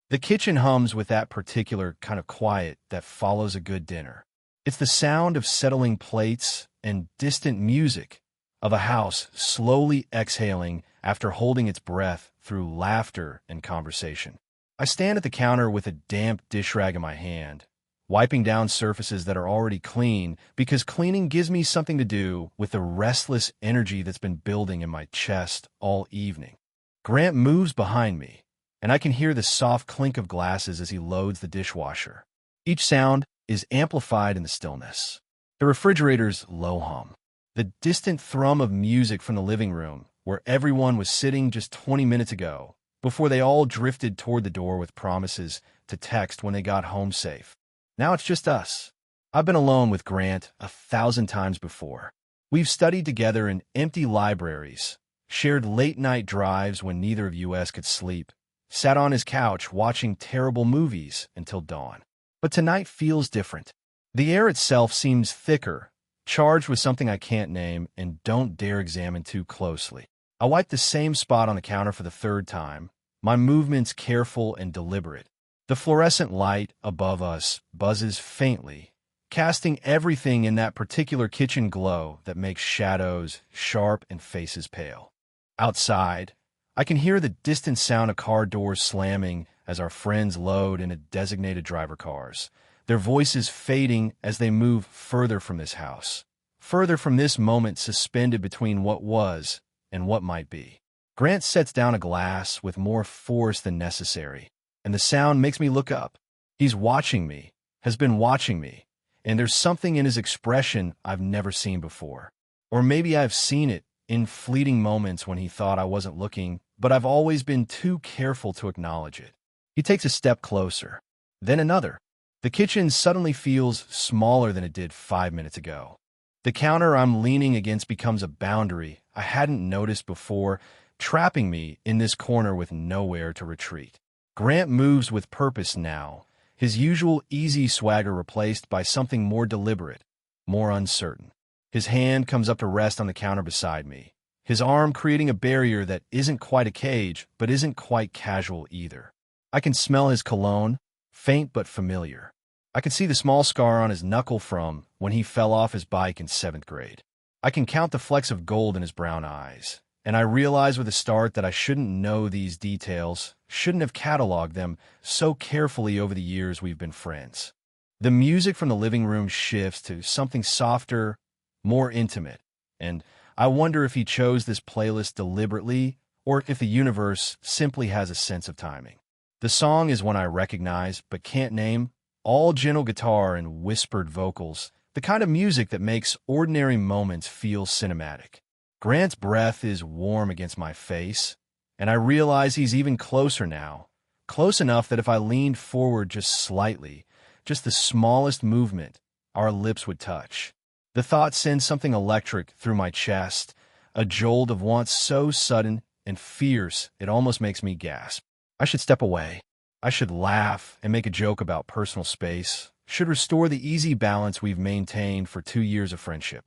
The kitchen hums with that particular kind of quiet that follows a good dinner. It's the sound of settling plates and distant music of a house slowly exhaling after holding its breath through laughter and conversation. I stand at the counter with a damp dish rag in my hand, wiping down surfaces that are already clean because cleaning gives me something to do with the restless energy that's been building in my chest all evening. Grant moves behind me, and I can hear the soft clink of glasses as he loads the dishwasher. Each sound is amplified in the stillness. The refrigerator's low hum, the distant thrum of music from the living room, where everyone was sitting just 20 minutes ago, before they all drifted toward the door with promises to text when they got home safe. Now it's just us. I've been alone with Grant 1,000 times before. We've studied together in empty libraries, shared late-night drives when neither of us could sleep, sat on his couch watching terrible movies until dawn. But tonight feels different. The air itself seems thicker, charged with something I can't name and don't dare examine too closely. I wipe the same spot on the counter for the third time, my movements careful and deliberate. The fluorescent light above us buzzes faintly, casting everything in that particular kitchen glow that makes shadows sharp and faces pale. Outside, I can hear the distant sound of car doors slamming as our friends load into designated driver cars, their voices fading as they move further from this house, further from this moment suspended between what was and what might be. Grant sets down a glass with more force than necessary, and the sound makes me look up. He's watching me, has been watching me, and there's something in his expression I've never seen before. Or maybe I've seen it in fleeting moments when he thought I wasn't looking, but I've always been too careful to acknowledge it. He takes a step closer, then another. The kitchen suddenly feels smaller than it did 5 minutes ago. The counter I'm leaning against becomes a boundary I hadn't noticed before, trapping me in this corner with nowhere to retreat. Grant moves with purpose now, his usual easy swagger replaced by something more deliberate, more uncertain. His hand comes up to rest on the counter beside me, his arm creating a barrier that isn't quite a cage, but isn't quite casual either. I can smell his cologne, faint but familiar. I can see the small scar on his knuckle from when he fell off his bike in 7th grade. I can count the flecks of gold in his brown eyes, and I realize with a start that I shouldn't know these details, shouldn't have cataloged them so carefully over the years we've been friends. The music from the living room shifts to something softer, more intimate, and I wonder if he chose this playlist deliberately or if the universe simply has a sense of timing. The song is one I recognize but can't name, all gentle guitar and whispered vocals, the kind of music that makes ordinary moments feel cinematic. Grant's breath is warm against my face, and I realize he's even closer now, close enough that if I leaned forward just slightly, just the smallest movement, our lips would touch. The thought sends something electric through my chest, a jolt of want so sudden and fierce it almost makes me gasp. I should step away. I should laugh and make a joke about personal space, should restore the easy balance we've maintained for 2 years of friendship.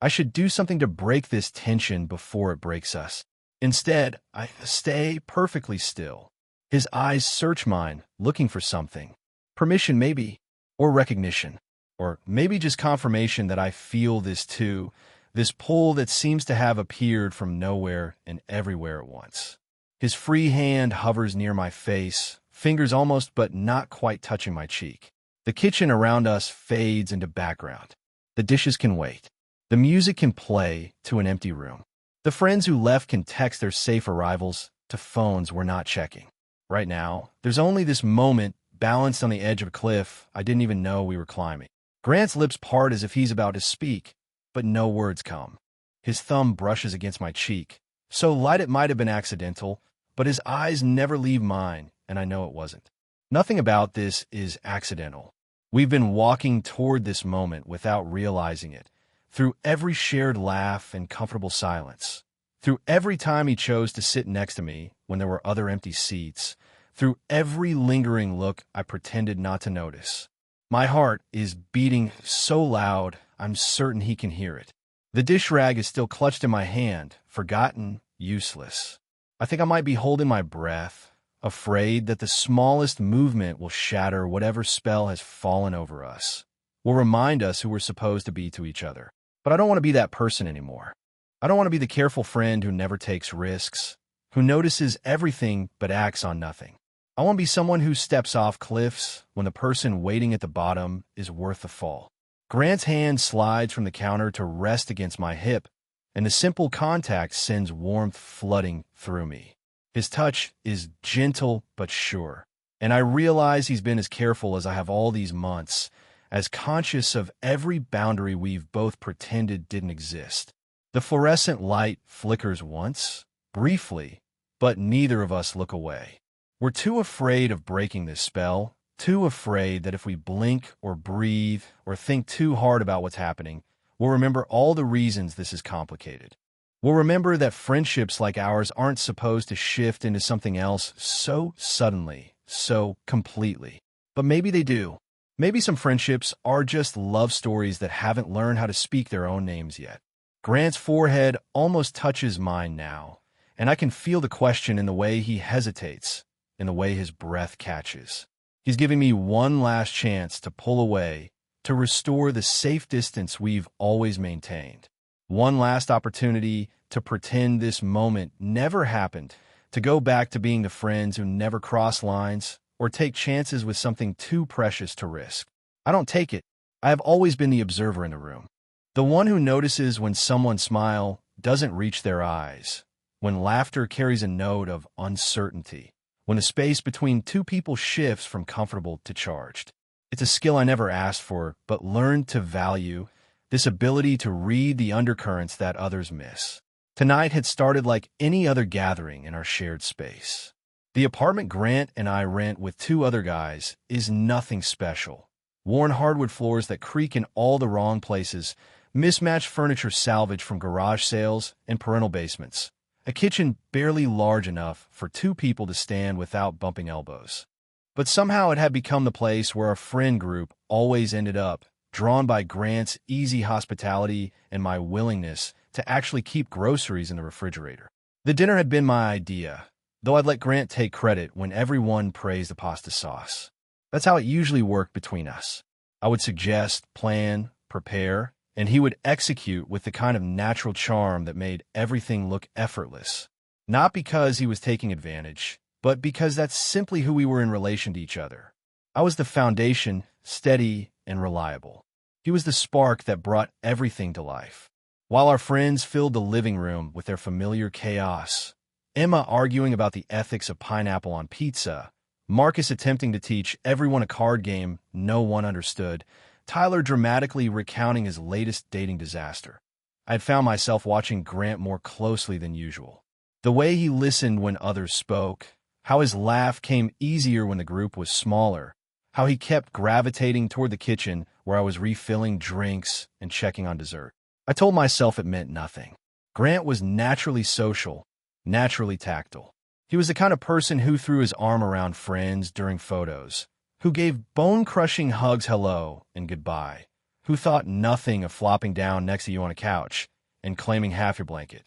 I should do something to break this tension before it breaks us. Instead, I stay perfectly still. His eyes search mine, looking for something. Permission, maybe, or recognition, or maybe just confirmation that I feel this too, this pull that seems to have appeared from nowhere and everywhere at once. His free hand hovers near my face, fingers almost but not quite touching my cheek. The kitchen around us fades into background. The dishes can wait. The music can play to an empty room. The friends who left can text their safe arrivals to phones we're not checking. Right now, there's only this moment balanced on the edge of a cliff I didn't even know we were climbing. Grant's lips part as if he's about to speak, but no words come. His thumb brushes against my cheek, so light it might have been accidental, but his eyes never leave mine, and I know it wasn't. Nothing about this is accidental. We've been walking toward this moment without realizing it, through every shared laugh and comfortable silence, through every time he chose to sit next to me when there were other empty seats, through every lingering look I pretended not to notice. My heart is beating so loud I'm certain he can hear it. The dish rag is still clutched in my hand, forgotten, useless. I think I might be holding my breath, afraid that the smallest movement will shatter whatever spell has fallen over us, will remind us who we're supposed to be to each other. But I don't want to be that person anymore. I don't want to be the careful friend who never takes risks, who notices everything but acts on nothing. I want to be someone who steps off cliffs when the person waiting at the bottom is worth the fall. Grant's hand slides from the counter to rest against my hip, and the simple contact sends warmth flooding through me. His touch is gentle but sure, and I realize he's been as careful as I have all these months, as conscious of every boundary we've both pretended didn't exist. The fluorescent light flickers once, briefly, but neither of us look away. We're too afraid of breaking this spell, too afraid that if we blink or breathe or think too hard about what's happening, we'll remember all the reasons this is complicated. We'll remember that friendships like ours aren't supposed to shift into something else so suddenly, so completely. But maybe they do. Maybe some friendships are just love stories that haven't learned how to speak their own names yet. Grant's forehead almost touches mine now, and I can feel the question in the way he hesitates, in the way his breath catches. He's giving me one last chance to pull away, to restore the safe distance we've always maintained. One last opportunity to pretend this moment never happened, to go back to being the friends who never cross lines or take chances with something too precious to risk. I don't take it. I have always been the observer in the room. The one who notices when someone's smile doesn't reach their eyes, when laughter carries a note of uncertainty, when the space between two people shifts from comfortable to charged. It's a skill I never asked for, but learned to value, this ability to read the undercurrents that others miss. Tonight had started like any other gathering in our shared space. The apartment Grant and I rent with two other guys is nothing special. Worn hardwood floors that creak in all the wrong places, mismatched furniture salvaged from garage sales and parental basements, a kitchen barely large enough for two people to stand without bumping elbows. But somehow it had become the place where our friend group always ended up, drawn by Grant's easy hospitality and my willingness to actually keep groceries in the refrigerator. The dinner had been my idea, though I'd let Grant take credit when everyone praised the pasta sauce. That's how it usually worked between us. I would suggest, plan, prepare, and he would execute with the kind of natural charm that made everything look effortless. Not because he was taking advantage, but because that's simply who we were in relation to each other. I was the foundation, steady and reliable. He was the spark that brought everything to life. While our friends filled the living room with their familiar chaos, Emma arguing about the ethics of pineapple on pizza, Marcus attempting to teach everyone a card game no one understood, Tyler dramatically recounting his latest dating disaster. I had found myself watching Grant more closely than usual. The way he listened when others spoke, how his laugh came easier when the group was smaller, how he kept gravitating toward the kitchen where I was refilling drinks and checking on dessert. I told myself it meant nothing. Grant was naturally social, naturally tactile. He was the kind of person who threw his arm around friends during photos, who gave bone-crushing hugs hello and goodbye, who thought nothing of flopping down next to you on a couch and claiming half your blanket.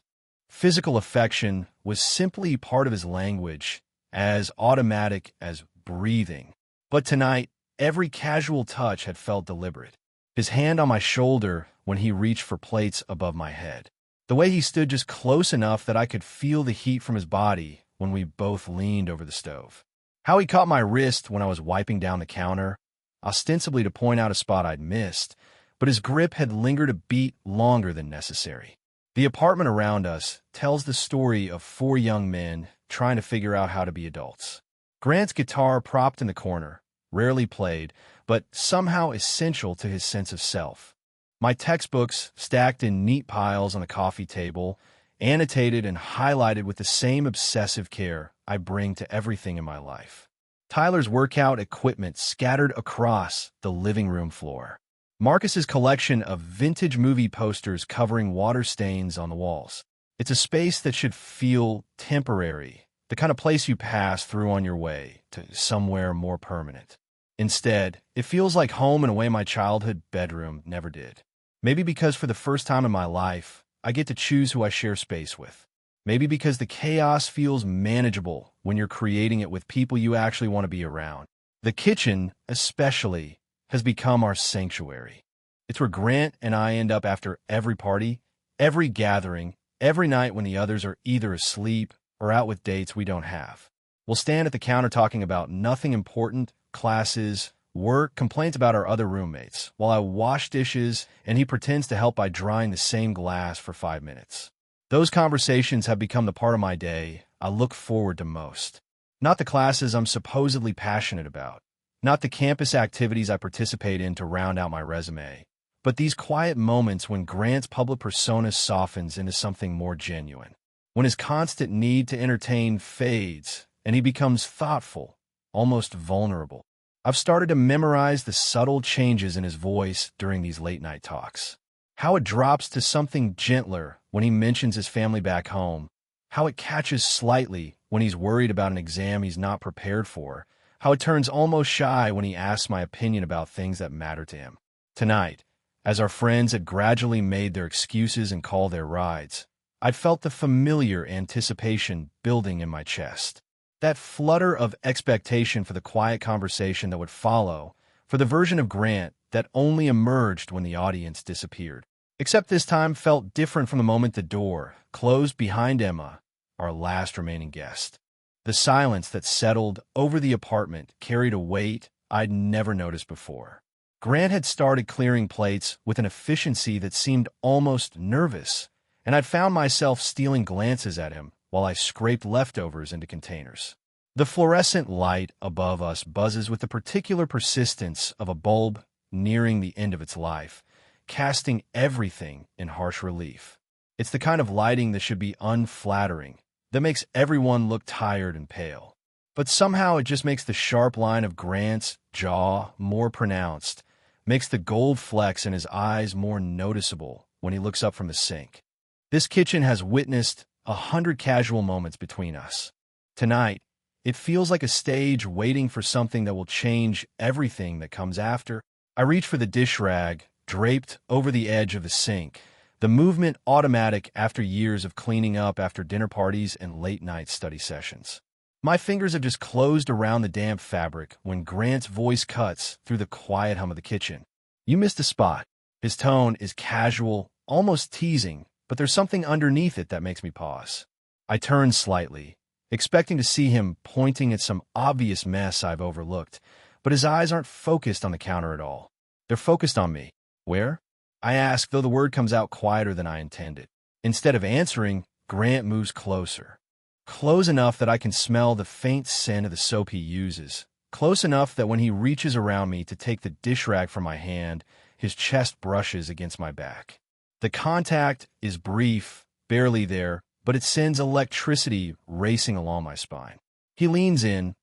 Physical affection was simply part of his language, as automatic as breathing. But tonight, every casual touch had felt deliberate. His hand on my shoulder when he reached for plates above my head. The way he stood just close enough that I could feel the heat from his body when we both leaned over the stove. How he caught my wrist when I was wiping down the counter, ostensibly to point out a spot I'd missed, but his grip had lingered a beat longer than necessary. The apartment around us tells the story of four young men trying to figure out how to be adults. Grant's guitar propped in the corner, rarely played, but somehow essential to his sense of self. My textbooks stacked in neat piles on the coffee table, annotated and highlighted with the same obsessive care I bring to everything in my life. Tyler's workout equipment scattered across the living room floor. Marcus's collection of vintage movie posters covering water stains on the walls. It's a space that should feel temporary, the kind of place you pass through on your way to somewhere more permanent. Instead, it feels like home in a way my childhood bedroom never did. Maybe because for the first time in my life, I get to choose who I share space with. Maybe because the chaos feels manageable when you're creating it with people you actually want to be around. The kitchen, especially, has become our sanctuary. It's where Grant and I end up after every party, every gathering, every night when the others are either asleep or out with dates we don't have. We'll stand at the counter talking about nothing important, classes, work, complaints about our other roommates, while I wash dishes and he pretends to help by drying the same glass for 5 minutes. Those conversations have become the part of my day I look forward to most. Not the classes I'm supposedly passionate about, not the campus activities I participate in to round out my resume, but these quiet moments when Grant's public persona softens into something more genuine, when his constant need to entertain fades and he becomes thoughtful, almost vulnerable. I've started to memorize the subtle changes in his voice during these late-night talks. How it drops to something gentler when he mentions his family back home, how it catches slightly when he's worried about an exam he's not prepared for, how it turns almost shy when he asks my opinion about things that matter to him. Tonight, as our friends had gradually made their excuses and called their rides, I'd felt the familiar anticipation building in my chest. That flutter of expectation for the quiet conversation that would follow, for the version of Grant that only emerged when the audience disappeared. Except this time felt different from the moment the door closed behind Emma, our last remaining guest. The silence that settled over the apartment carried a weight I'd never noticed before. Grant had started clearing plates with an efficiency that seemed almost nervous, and I'd found myself stealing glances at him while I scraped leftovers into containers. The fluorescent light above us buzzes with the particular persistence of a bulb nearing the end of its life, casting everything in harsh relief. It's the kind of lighting that should be unflattering, that makes everyone look tired and pale. But somehow it just makes the sharp line of Grant's jaw more pronounced, makes the gold flecks in his eyes more noticeable when he looks up from the sink. This kitchen has witnessed 100 casual moments between us. Tonight, it feels like a stage waiting for something that will change everything that comes after. I reach for the dish rag, draped over the edge of the sink, the movement automatic after years of cleaning up after dinner parties and late-night study sessions. My fingers have just closed around the damp fabric when Grant's voice cuts through the quiet hum of the kitchen. "You missed a spot." His tone is casual, almost teasing, but there's something underneath it that makes me pause. I turn slightly, expecting to see him pointing at some obvious mess I've overlooked, but his eyes aren't focused on the counter at all. They're focused on me. "Where?" I ask, though the word comes out quieter than I intended. Instead of answering, Grant moves closer. Close enough that I can smell the faint scent of the soap he uses. Close enough that when he reaches around me to take the dish rag from my hand, his chest brushes against my back. The contact is brief, barely there, but it sends electricity racing along my spine. He leans in,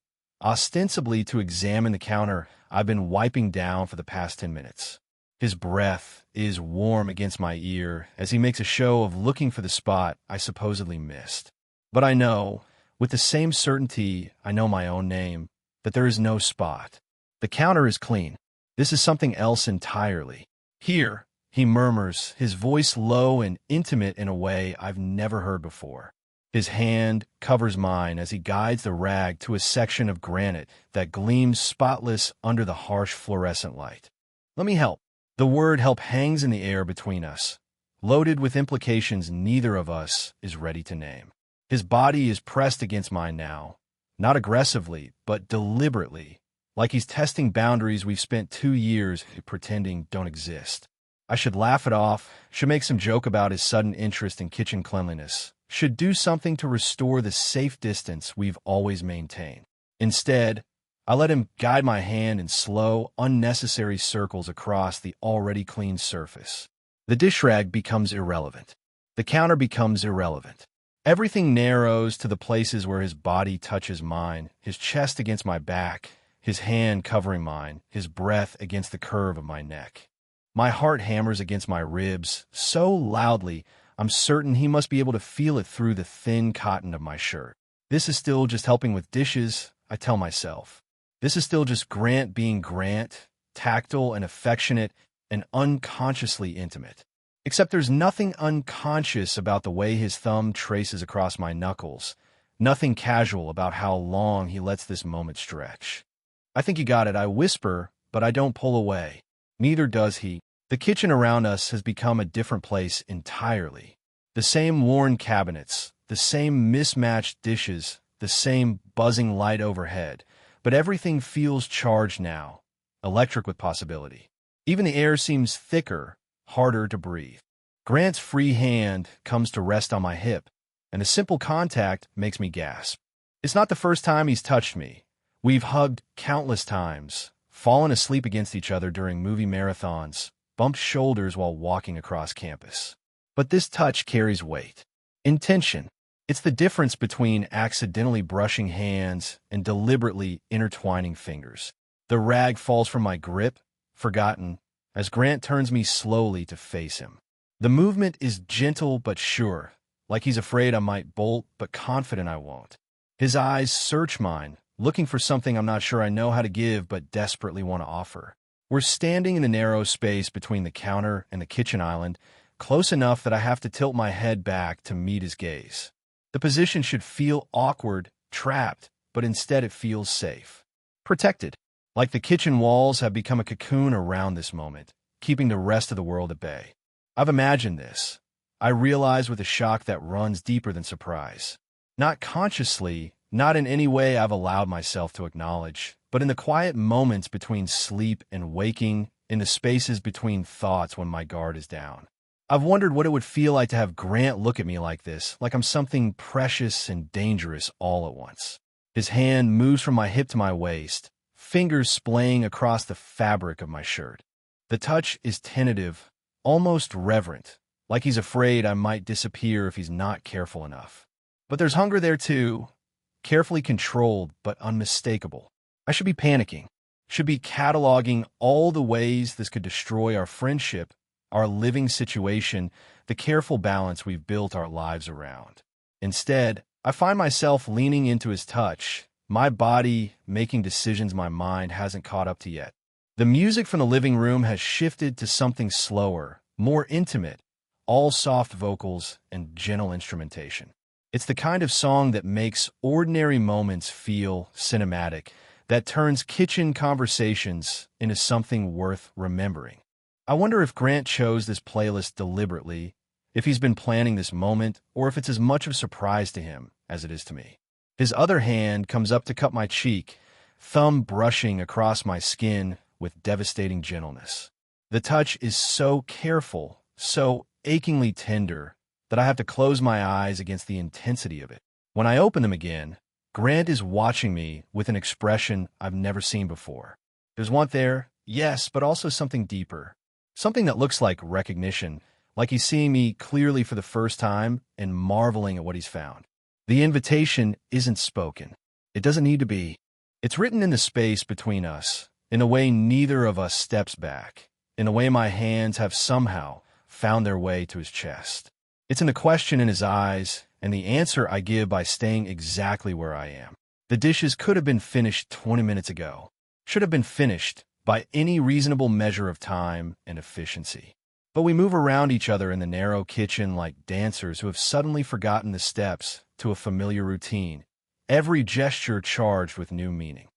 ostensibly to examine the counter I've been wiping down for the past 10 minutes. His breath is warm against my ear as he makes a show of looking for the spot I supposedly missed. But I know, with the same certainty I know my own name, that there is no spot. The counter is clean. This is something else entirely. "Here," he murmurs, his voice low and intimate in a way I've never heard before. His hand covers mine as he guides the rag to a section of granite that gleams spotless under the harsh fluorescent light. "Let me help." The word help hangs in the air between us, loaded with implications neither of us is ready to name. His body is pressed against mine now, not aggressively, but deliberately, like he's testing boundaries we've spent 2 years pretending don't exist. I should laugh it off, should make some joke about his sudden interest in kitchen cleanliness, should do something to restore the safe distance we've always maintained. Instead, I let him guide my hand in slow, unnecessary circles across the already clean surface. The dish rag becomes irrelevant. The counter becomes irrelevant. Everything narrows to the places where his body touches mine, his chest against my back, his hand covering mine, his breath against the curve of my neck. My heart hammers against my ribs so loudly I'm certain he must be able to feel it through the thin cotton of my shirt. This is still just helping with dishes, I tell myself. This is still just Grant being Grant, tactile and affectionate and unconsciously intimate. Except there's nothing unconscious about the way his thumb traces across my knuckles, Nothing casual about how long he lets this moment stretch. "I think you got it," I whisper, but I don't pull away. Neither does he. The kitchen around us has become a different place entirely. The same worn cabinets, the same mismatched dishes, the same buzzing light overhead, but everything feels charged now, electric with possibility. Even the air seems thicker, harder to breathe. Grant's free hand comes to rest on my hip, and the simple contact makes me gasp. It's not the first time he's touched me. We've hugged countless times, fallen asleep against each other during movie marathons, bumped shoulders while walking across campus. But this touch carries weight. Intention. It's the difference between accidentally brushing hands and deliberately intertwining fingers. The rag falls from my grip, forgotten, as Grant turns me slowly to face him. The movement is gentle but sure, like he's afraid I might bolt but confident I won't. His eyes search mine, looking for something I'm not sure I know how to give but desperately want to offer. We're standing in the narrow space between the counter and the kitchen island, close enough that I have to tilt my head back to meet his gaze. The position should feel awkward, trapped, but instead it feels safe. Protected. Like the kitchen walls have become a cocoon around this moment, keeping the rest of the world at bay. I've imagined this. I realize with a shock that runs deeper than surprise. Not consciously, not in any way I've allowed myself to acknowledge, but in the quiet moments between sleep and waking, in the spaces between thoughts when my guard is down. I've wondered what it would feel like to have Grant look at me like this, like I'm something precious and dangerous all at once. His hand moves from my hip to my waist, fingers splaying across the fabric of my shirt. The touch is tentative, almost reverent, like he's afraid I might disappear if he's not careful enough. But there's hunger there too, carefully controlled but unmistakable. I should be panicking, should be cataloging all the ways this could destroy our friendship, our living situation, the careful balance we've built our lives around. Instead, I find myself leaning into his touch, my body making decisions my mind hasn't caught up to yet. The music from the living room has shifted to something slower, more intimate, all soft vocals and gentle instrumentation. It's the kind of song that makes ordinary moments feel cinematic, that turns kitchen conversations into something worth remembering. I wonder if Grant chose this playlist deliberately, if he's been planning this moment, or if it's as much of a surprise to him as it is to me. His other hand comes up to cup my cheek, thumb brushing across my skin with devastating gentleness. The touch is so careful, so achingly tender, that I have to close my eyes against the intensity of it. When I open them again, Grant is watching me with an expression I've never seen before. There's want there, yes, but also something deeper. Something that looks like recognition, like he's seeing me clearly for the first time and marveling at what he's found. The invitation isn't spoken. It doesn't need to be. It's written in the space between us, in a way neither of us steps back, in a way my hands have somehow found their way to his chest. It's in the question in his eyes and the answer I give by staying exactly where I am. The dishes could have been finished 20 minutes ago, should have been finished by any reasonable measure of time and efficiency. But we move around each other in the narrow kitchen like dancers who have suddenly forgotten the steps to a familiar routine, every gesture charged with new meaning.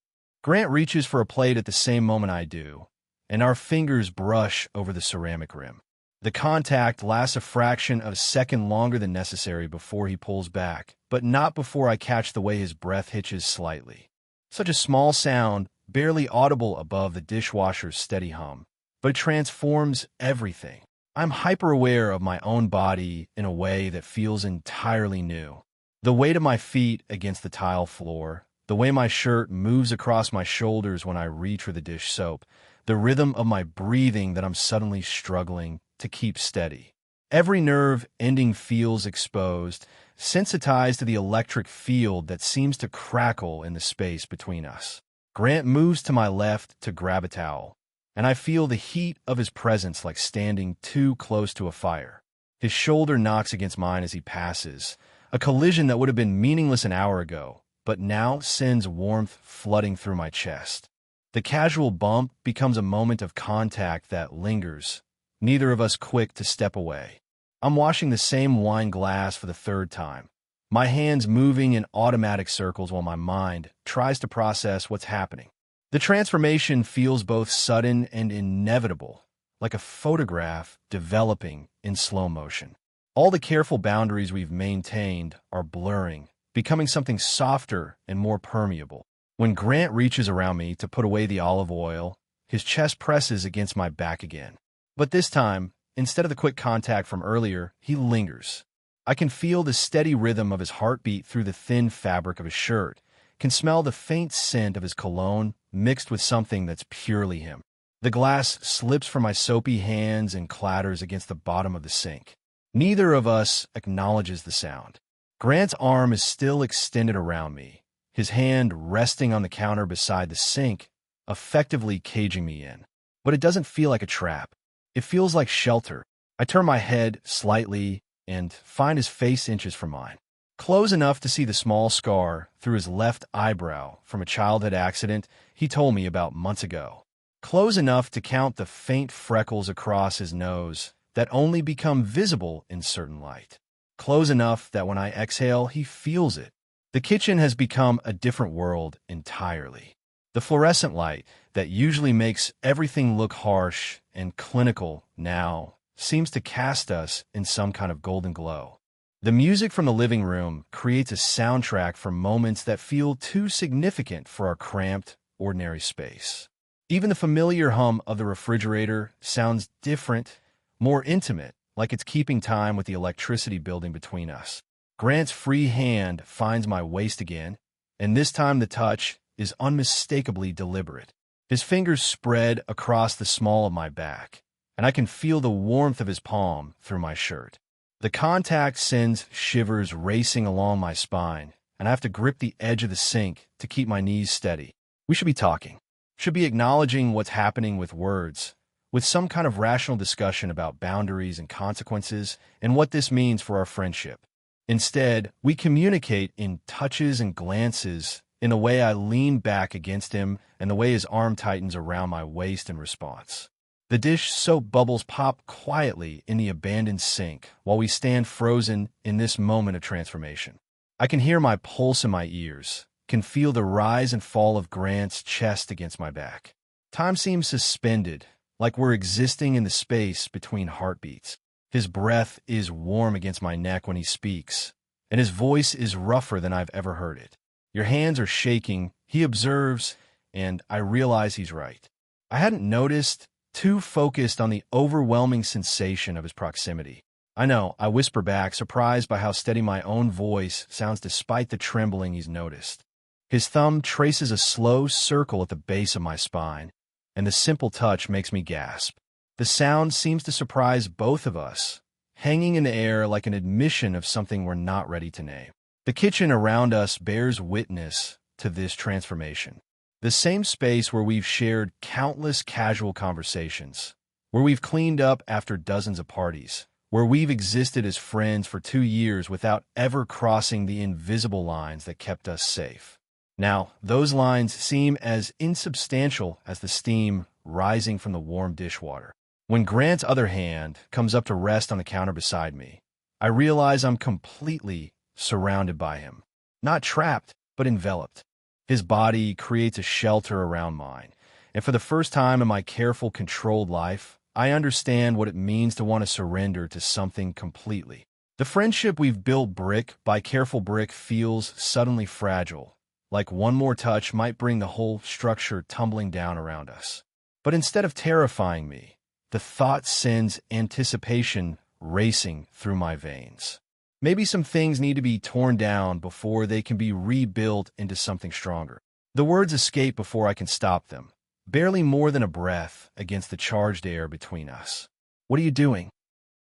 Grant reaches for a plate at the same moment I do, and our fingers brush over the ceramic rim. The contact lasts a fraction of a second longer than necessary before he pulls back, but not before I catch the way his breath hitches slightly. Such a small sound, barely audible above the dishwasher's steady hum, but it transforms everything. I'm hyper-aware of my own body in a way that feels entirely new. The weight of my feet against the tile floor, the way my shirt moves across my shoulders when I reach for the dish soap, the rhythm of my breathing that I'm suddenly struggling to keep steady. Every nerve ending feels exposed, sensitized to the electric field that seems to crackle in the space between us. Grant moves to my left to grab a towel, and I feel the heat of his presence like standing too close to a fire. His shoulder knocks against mine as he passes, a collision that would have been meaningless an hour ago, but now sends warmth flooding through my chest. The casual bump becomes a moment of contact that lingers, neither of us quick to step away. I'm washing the same wine glass for the third time, my hands moving in automatic circles while my mind tries to process what's happening. The transformation feels both sudden and inevitable, like a photograph developing in slow motion. All the careful boundaries we've maintained are blurring, becoming something softer and more permeable. When Grant reaches around me to put away the olive oil, his chest presses against my back again. But this time, instead of the quick contact from earlier, he lingers. I can feel the steady rhythm of his heartbeat through the thin fabric of his shirt, can smell the faint scent of his cologne mixed with something that's purely him. The glass slips from my soapy hands and clatters against the bottom of the sink. Neither of us acknowledges the sound. Grant's arm is still extended around me, his hand resting on the counter beside the sink, effectively caging me in. But it doesn't feel like a trap. It feels like shelter. I turn my head slightly and find his face inches from mine. Close enough to see the small scar through his left eyebrow from a childhood accident he told me about months ago. Close enough to count the faint freckles across his nose that only become visible in certain light. Close enough that when I exhale, he feels it. The kitchen has become a different world entirely. The fluorescent light that usually makes everything look harsh and clinical now seems to cast us in some kind of golden glow. The music from the living room creates a soundtrack for moments that feel too significant for our cramped, ordinary space. Even the familiar hum of the refrigerator sounds different, more intimate, like it's keeping time with the electricity building between us. Grant's free hand finds my waist again, and this time the touch is unmistakably deliberate. His fingers spread across the small of my back, and I can feel the warmth of his palm through my shirt. The contact sends shivers racing along my spine, and I have to grip the edge of the sink to keep my knees steady. We should be talking. Should be acknowledging what's happening with words, with some kind of rational discussion about boundaries and consequences and what this means for our friendship. Instead, we communicate in touches and glances, in the way I lean back against him and the way his arm tightens around my waist in response. The dish soap bubbles pop quietly in the abandoned sink while we stand frozen in this moment of transformation. I can hear my pulse in my ears, can feel the rise and fall of Grant's chest against my back. Time seems suspended, like we're existing in the space between heartbeats. His breath is warm against my neck when he speaks, and his voice is rougher than I've ever heard it. Your hands are shaking, he observes, and I realize he's right. I hadn't noticed, too focused on the overwhelming sensation of his proximity. I know, I whisper back, surprised by how steady my own voice sounds despite the trembling he's noticed. His thumb traces a slow circle at the base of my spine, and the simple touch makes me gasp. The sound seems to surprise both of us, hanging in the air like an admission of something we're not ready to name. The kitchen around us bears witness to this transformation. The same space where we've shared countless casual conversations, where we've cleaned up after dozens of parties, where we've existed as friends for 2 years without ever crossing the invisible lines that kept us safe. Now, those lines seem as insubstantial as the steam rising from the warm dishwater. When Grant's other hand comes up to rest on the counter beside me, I realize I'm completely surrounded by him. Not trapped, but enveloped. His body creates a shelter around mine, and for the first time in my careful, controlled life, I understand what it means to want to surrender to something completely. The friendship we've built brick by careful brick feels suddenly fragile, like one more touch might bring the whole structure tumbling down around us. But instead of terrifying me, the thought sends anticipation racing through my veins. Maybe some things need to be torn down before they can be rebuilt into something stronger. The words escape before I can stop them, barely more than a breath against the charged air between us. What are you doing?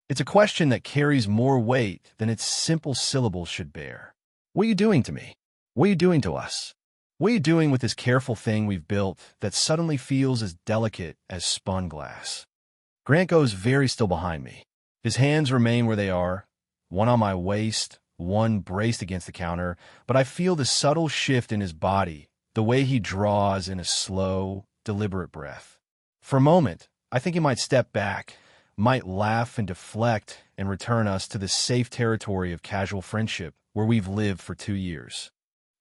It's a question that carries more weight than its simple syllables should bear. What are you doing to me? What are you doing to us? What are you doing with this careful thing we've built that suddenly feels as delicate as spun glass? Grant goes very still behind me. His hands remain where they are, one on my waist, one braced against the counter, but I feel the subtle shift in his body, the way he draws in a slow, deliberate breath. For a moment, I think he might step back, might laugh and deflect and return us to the safe territory of casual friendship where we've lived for 2 years.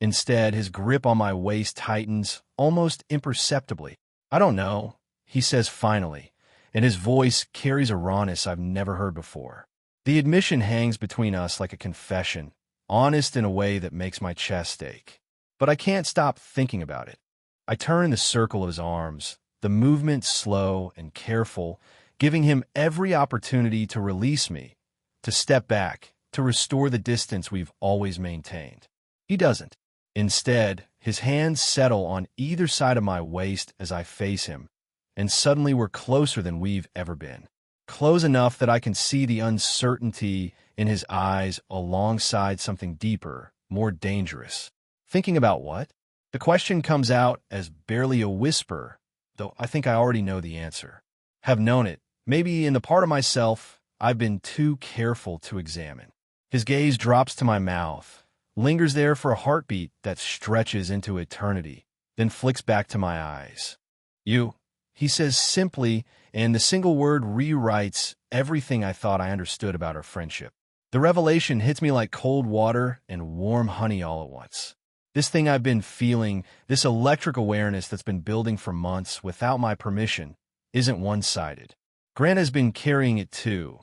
Instead, his grip on my waist tightens almost imperceptibly. "I don't know," he says finally, and his voice carries a rawness I've never heard before. The admission hangs between us like a confession, honest in a way that makes my chest ache. But I can't stop thinking about it. I turn in the circle of his arms, the movement slow and careful, giving him every opportunity to release me, to step back, to restore the distance we've always maintained. He doesn't. Instead, his hands settle on either side of my waist as I face him, and suddenly we're closer than we've ever been. Close enough that I can see the uncertainty in his eyes alongside something deeper, more dangerous. Thinking about what? The question comes out as barely a whisper, though I think I already know the answer. Have known it, maybe in the part of myself I've been too careful to examine. His gaze drops to my mouth, lingers there for a heartbeat that stretches into eternity, then flicks back to my eyes. "You," he says simply, and the single word rewrites everything I thought I understood about our friendship. The revelation hits me like cold water and warm honey all at once. This thing I've been feeling, this electric awareness that's been building for months without my permission, isn't one-sided. Grant has been carrying it too,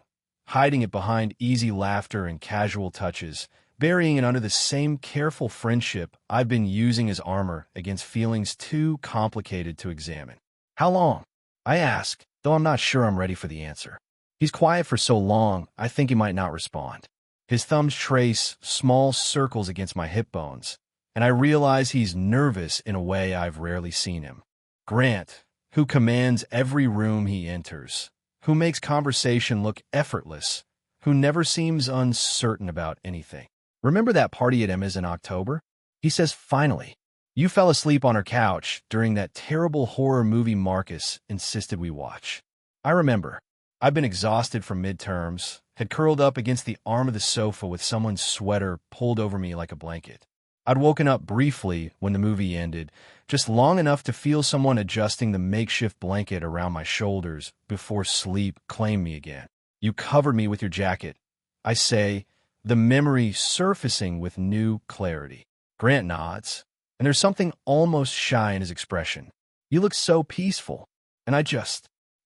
hiding it behind easy laughter and casual touches, burying it under the same careful friendship I've been using as armor against feelings too complicated to examine. "How long?" I ask, though I'm not sure I'm ready for the answer. He's quiet for so long, I think he might not respond. His thumbs trace small circles against my hip bones, and I realize he's nervous in a way I've rarely seen him. Grant, who commands every room he enters, who makes conversation look effortless, who never seems uncertain about anything. "Remember that party at Emma's in October?" He says finally. "You fell asleep on her couch during that terrible horror movie Marcus insisted we watch." I remember. I'd been exhausted from midterms, had curled up against the arm of the sofa with someone's sweater pulled over me like a blanket. I'd woken up briefly when the movie ended, just long enough to feel someone adjusting the makeshift blanket around my shoulders before sleep claimed me again. "You covered me with your jacket," I say, the memory surfacing with new clarity. Grant nods, and there's something almost shy in his expression. "You look so peaceful," and I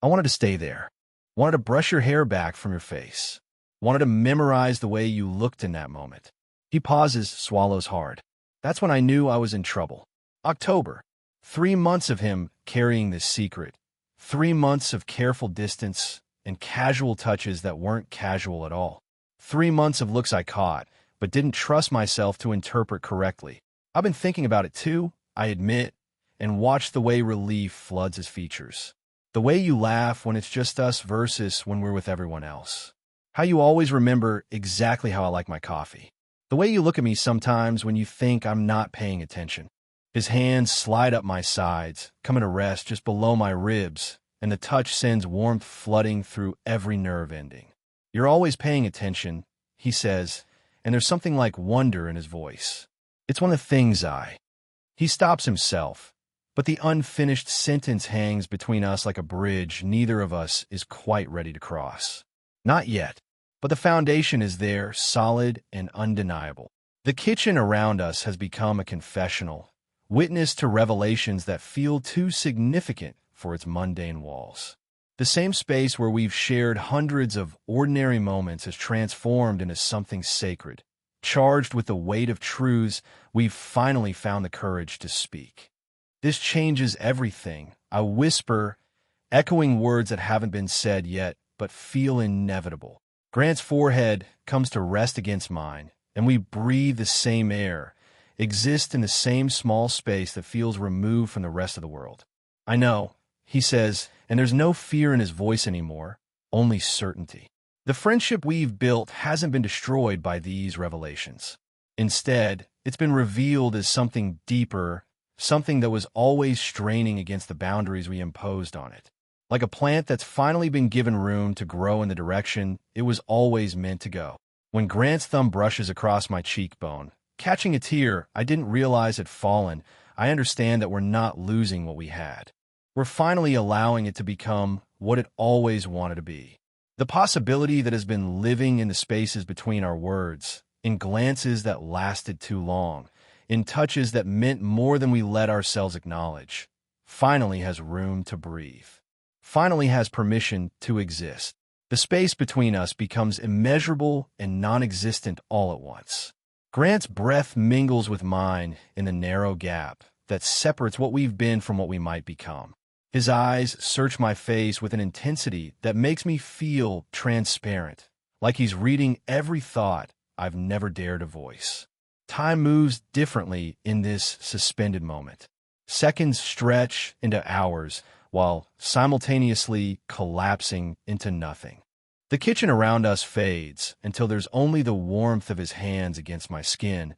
wanted to stay there. Wanted to brush your hair back from your face. Wanted to memorize the way you looked in that moment. He pauses, swallows hard. That's when I knew I was in trouble. October. 3 months of him carrying this secret. 3 months of careful distance and casual touches that weren't casual at all. 3 months of looks I caught, but didn't trust myself to interpret correctly. I've been thinking about it too, I admit, and watched the way relief floods his features. The way you laugh when it's just us versus when we're with everyone else. How you always remember exactly how I like my coffee. The way you look at me sometimes when you think I'm not paying attention. His hands slide up my sides, coming to rest just below my ribs, and the touch sends warmth flooding through every nerve ending. "You're always paying attention," he says, and there's something like wonder in his voice. "It's one of the things He stops himself, but the unfinished sentence hangs between us like a bridge neither of us is quite ready to cross. Not yet, but the foundation is there, solid and undeniable. The kitchen around us has become a confessional, witness to revelations that feel too significant for its mundane walls. The same space where we've shared hundreds of ordinary moments has transformed into something sacred, charged with the weight of truths we've finally found the courage to speak. "This changes everything," I whisper, echoing words that haven't been said yet but feel inevitable. Grant's forehead comes to rest against mine, and we breathe the same air, exist in the same small space that feels removed from the rest of the world. "I know," he says, and there's no fear in his voice anymore, only certainty. The friendship we've built hasn't been destroyed by these revelations. Instead, it's been revealed as something deeper, something that was always straining against the boundaries we imposed on it. Like a plant that's finally been given room to grow in the direction it was always meant to go. When Grant's thumb brushes across my cheekbone, catching a tear I didn't realize had fallen, I understand that we're not losing what we had. We're finally allowing it to become what it always wanted to be. The possibility that has been living in the spaces between our words, in glances that lasted too long, in touches that meant more than we let ourselves acknowledge, finally has room to breathe, finally has permission to exist. The space between us becomes immeasurable and non-existent all at once. Grant's breath mingles with mine in the narrow gap that separates what we've been from what we might become. His eyes search my face with an intensity that makes me feel transparent, like he's reading every thought I've never dared to voice. Time moves differently in this suspended moment. Seconds stretch into hours while simultaneously collapsing into nothing. The kitchen around us fades until there's only the warmth of his hands against my skin,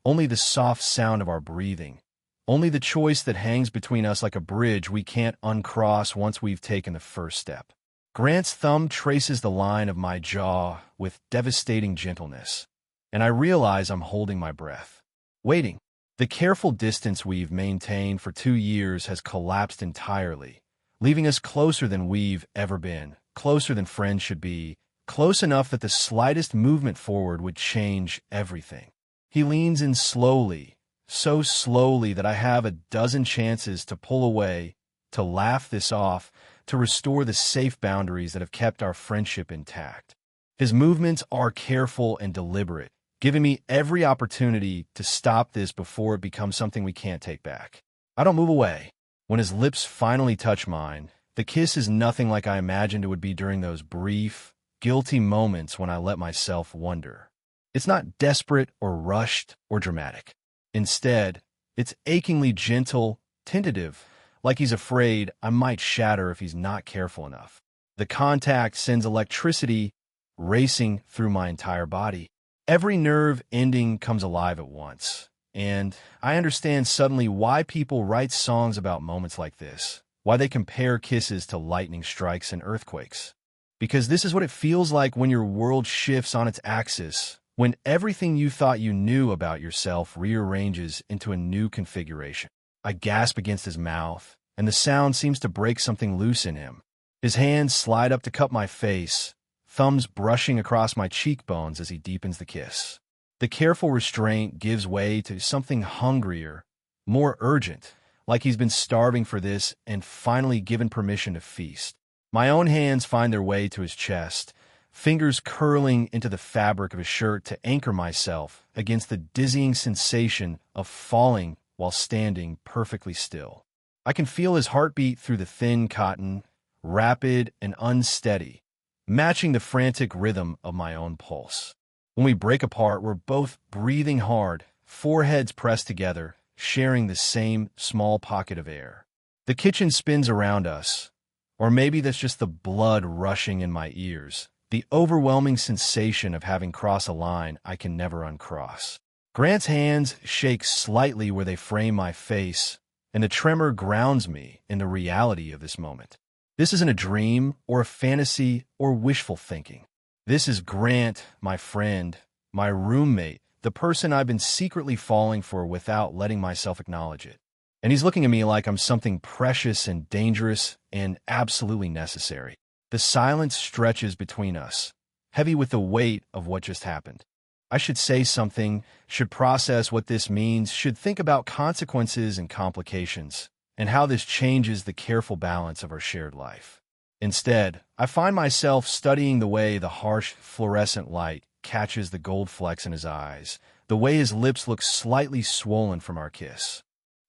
only the soft sound of our breathing, only the choice that hangs between us like a bridge we can't uncross once we've taken the first step. Grant's thumb traces the line of my jaw with devastating gentleness, and I realize I'm holding my breath, waiting. The careful distance we've maintained for 2 years has collapsed entirely, leaving us closer than we've ever been, closer than friends should be, close enough that the slightest movement forward would change everything. He leans in slowly, so slowly that I have a dozen chances to pull away, to laugh this off, to restore the safe boundaries that have kept our friendship intact. His movements are careful and deliberate, giving me every opportunity to stop this before it becomes something we can't take back. I don't move away. When his lips finally touch mine, the kiss is nothing like I imagined it would be during those brief, guilty moments when I let myself wonder. It's not desperate or rushed or dramatic. Instead, it's achingly gentle, tentative, like he's afraid I might shatter if he's not careful enough. The contact sends electricity racing through my entire body. Every nerve ending comes alive at once, and I understand suddenly why people write songs about moments like this, why they compare kisses to lightning strikes and earthquakes. Because this is what it feels like when your world shifts on its axis, when everything you thought you knew about yourself rearranges into a new configuration. I gasp against his mouth, and the sound seems to break something loose in him. His hands slide up to cup my face, thumbs brushing across my cheekbones as he deepens the kiss. The careful restraint gives way to something hungrier, more urgent, like he's been starving for this and finally given permission to feast. My own hands find their way to his chest, fingers curling into the fabric of his shirt to anchor myself against the dizzying sensation of falling while standing perfectly still. I can feel his heartbeat through the thin cotton, rapid and unsteady, matching the frantic rhythm of my own pulse. When we break apart, we're both breathing hard, foreheads pressed together, sharing the same small pocket of air. The kitchen spins around us, or maybe that's just the blood rushing in my ears, the overwhelming sensation of having crossed a line I can never uncross. Grant's hands shake slightly where they frame my face, and the tremor grounds me in the reality of this moment. This isn't a dream or a fantasy or wishful thinking. This is Grant, my friend, my roommate, the person I've been secretly falling for without letting myself acknowledge it. And he's looking at me like I'm something precious and dangerous and absolutely necessary. The silence stretches between us, heavy with the weight of what just happened. I should say something, should process what this means, should think about consequences and complications, and how this changes the careful balance of our shared life. Instead, I find myself studying the way the harsh fluorescent light catches the gold flecks in his eyes, the way his lips look slightly swollen from our kiss.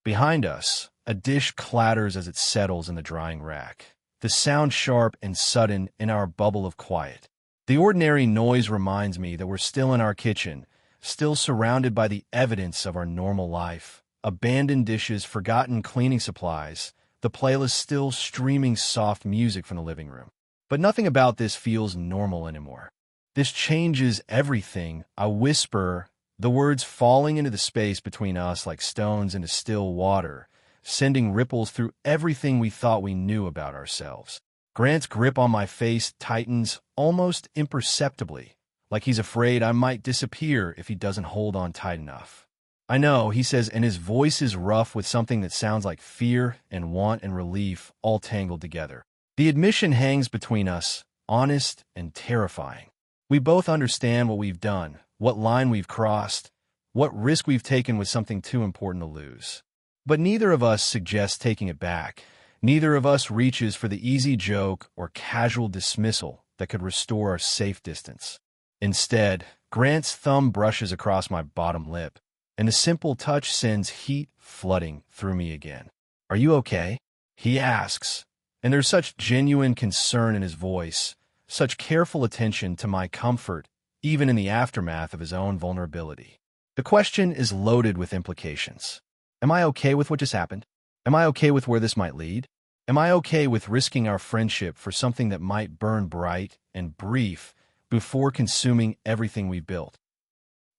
Behind us, a dish clatters as it settles in the drying rack, the sound sharp and sudden in our bubble of quiet. The ordinary noise reminds me that we're still in our kitchen, still surrounded by the evidence of our normal life. Abandoned dishes, forgotten cleaning supplies, the playlist still streaming soft music from the living room. But nothing about this feels normal anymore. This changes everything. I whisper, the words falling into the space between us like stones into still water, sending ripples through everything we thought we knew about ourselves. Grant's grip on my face tightens almost imperceptibly, like he's afraid I might disappear if he doesn't hold on tight enough. I know, he says, and his voice is rough with something that sounds like fear and want and relief all tangled together. The admission hangs between us, honest and terrifying. We both understand what we've done, what line we've crossed, what risk we've taken with something too important to lose. But neither of us suggests taking it back. Neither of us reaches for the easy joke or casual dismissal that could restore our safe distance. Instead, Grant's thumb brushes across my bottom lip, and a simple touch sends heat flooding through me again. "Are you okay?" he asks, and there's such genuine concern in his voice, such careful attention to my comfort, even in the aftermath of his own vulnerability. The question is loaded with implications. Am I okay with what just happened? Am I okay with where this might lead? Am I okay with risking our friendship for something that might burn bright and brief before consuming everything we built?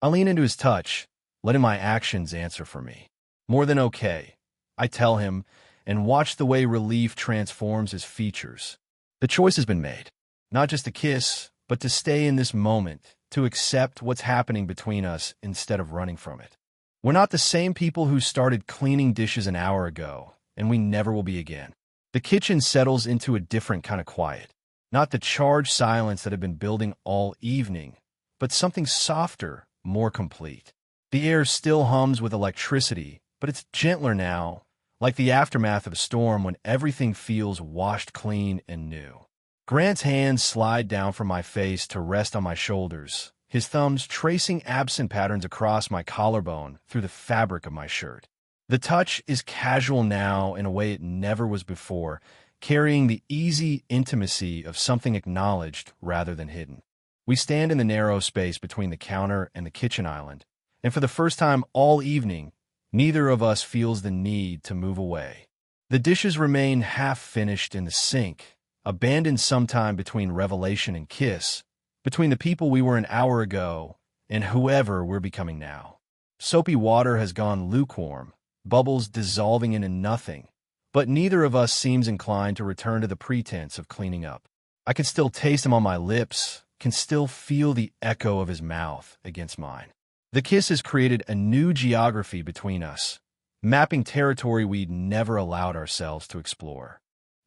I lean into his touch, letting my actions answer for me. "More than okay," I tell him, and watch the way relief transforms his features. The choice has been made. Not just to kiss, but to stay in this moment, to accept what's happening between us instead of running from it. We're not the same people who started cleaning dishes an hour ago, and we never will be again. The kitchen settles into a different kind of quiet. Not the charged silence that had been building all evening, but something softer, more complete. The air still hums with electricity, but it's gentler now, like the aftermath of a storm when everything feels washed clean and new. Grant's hands slide down from my face to rest on my shoulders, his thumbs tracing absent patterns across my collarbone through the fabric of my shirt. The touch is casual now in a way it never was before, carrying the easy intimacy of something acknowledged rather than hidden. We stand in the narrow space between the counter and the kitchen island, and for the first time all evening, neither of us feels the need to move away. The dishes remain half-finished in the sink, abandoned sometime between revelation and kiss, between the people we were an hour ago and whoever we're becoming now. Soapy water has gone lukewarm, bubbles dissolving into nothing, but neither of us seems inclined to return to the pretense of cleaning up. I can still taste him on my lips, can still feel the echo of his mouth against mine. The kiss has created a new geography between us, mapping territory we'd never allowed ourselves to explore.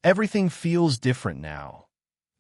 Everything feels different now.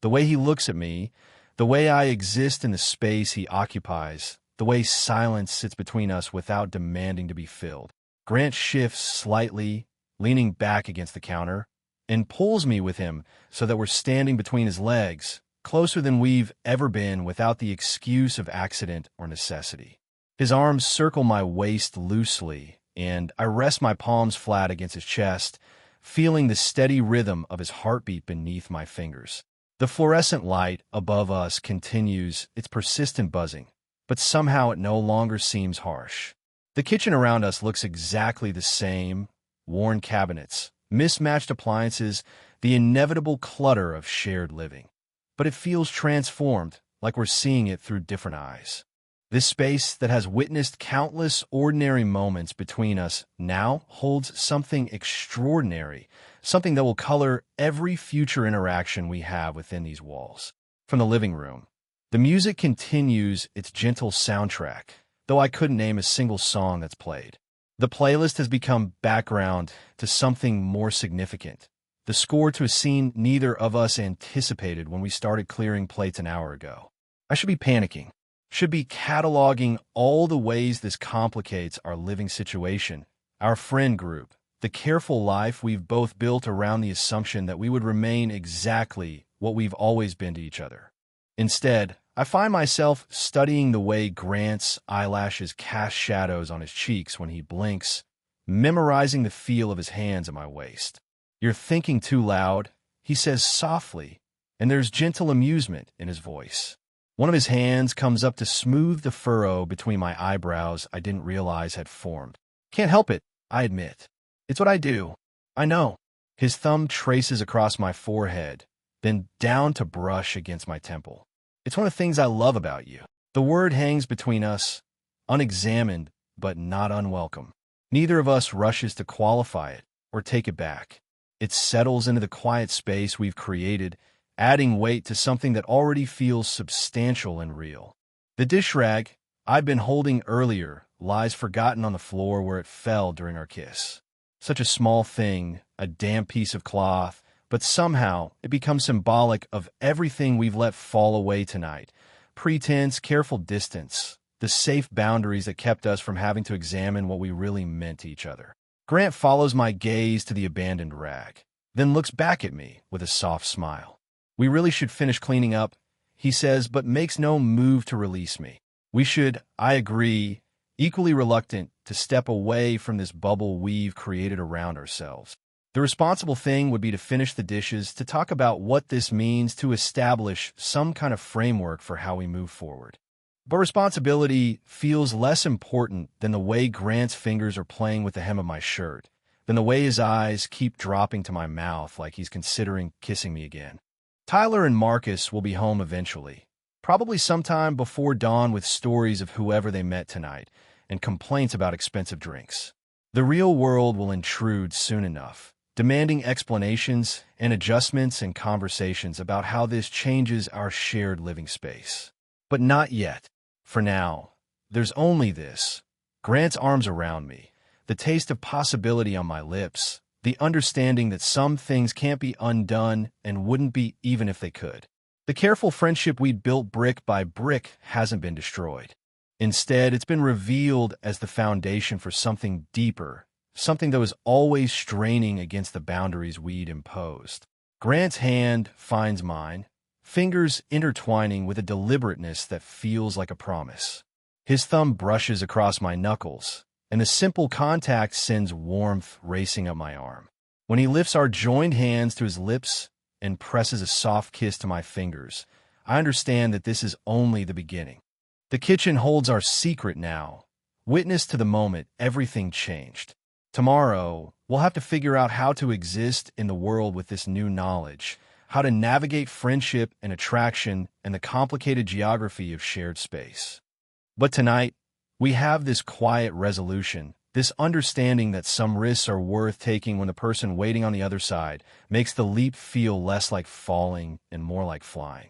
The way he looks at me, the way I exist in the space he occupies, the way silence sits between us without demanding to be filled. Grant shifts slightly, leaning back against the counter, and pulls me with him so that we're standing between his legs, closer than we've ever been without the excuse of accident or necessity. His arms circle my waist loosely, and I rest my palms flat against his chest, feeling the steady rhythm of his heartbeat beneath my fingers. The fluorescent light above us continues its persistent buzzing, but somehow it no longer seems harsh. The kitchen around us looks exactly the same: worn cabinets, mismatched appliances, the inevitable clutter of shared living. But it feels transformed, like we're seeing it through different eyes. This space that has witnessed countless ordinary moments between us now holds something extraordinary, something that will color every future interaction we have within these walls. From the living room, the music continues its gentle soundtrack, though I couldn't name a single song that's played. The playlist has become background to something more significant, the score to a scene neither of us anticipated when we started clearing plates an hour ago. I should be panicking, should be cataloging all the ways this complicates our living situation, our friend group, the careful life we've both built around the assumption that we would remain exactly what we've always been to each other. Instead, I find myself studying the way Grant's eyelashes cast shadows on his cheeks when he blinks, memorizing the feel of his hands at my waist. "You're thinking too loud," he says softly, and there's gentle amusement in his voice. One of his hands comes up to smooth the furrow between my eyebrows I didn't realize had formed. "Can't help it," I admit. "It's what I do. I know." His thumb traces across my forehead, then down to brush against my temple. "It's one of the things I love about you." The word hangs between us, unexamined but not unwelcome. Neither of us rushes to qualify it or take it back. It settles into the quiet space we've created, adding weight to something that already feels substantial and real. The dish rag I'd been holding earlier lies forgotten on the floor where it fell during our kiss. Such a small thing, a damp piece of cloth, but somehow it becomes symbolic of everything we've let fall away tonight. Pretense, careful distance, the safe boundaries that kept us from having to examine what we really meant to each other. Grant follows my gaze to the abandoned rag, then looks back at me with a soft smile. We really should finish cleaning up, he says, but makes no move to release me. We should, I agree, equally reluctant to step away from this bubble we've created around ourselves. The responsible thing would be to finish the dishes, to talk about what this means, to establish some kind of framework for how we move forward. But responsibility feels less important than the way Grant's fingers are playing with the hem of my shirt, than the way his eyes keep dropping to my mouth like he's considering kissing me again. Tyler and Marcus will be home eventually, probably sometime before dawn, with stories of whoever they met tonight and complaints about expensive drinks. The real world will intrude soon enough, demanding explanations and adjustments and conversations about how this changes our shared living space. But not yet. For now, there's only this: Grant's arms around me, the taste of possibility on my lips, the understanding that some things can't be undone and wouldn't be even if they could. The careful friendship we'd built brick by brick hasn't been destroyed. Instead, it's been revealed as the foundation for something deeper, something that was always straining against the boundaries we'd imposed. Grant's hand finds mine, fingers intertwining with a deliberateness that feels like a promise. His thumb brushes across my knuckles, and the simple contact sends warmth racing up my arm. When he lifts our joined hands to his lips and presses a soft kiss to my fingers, I understand that this is only the beginning. The kitchen holds our secret now, witness to the moment everything changed. Tomorrow, we'll have to figure out how to exist in the world with this new knowledge, how to navigate friendship and attraction and the complicated geography of shared space. But tonight, we have this quiet resolution, this understanding that some risks are worth taking when the person waiting on the other side makes the leap feel less like falling and more like flying.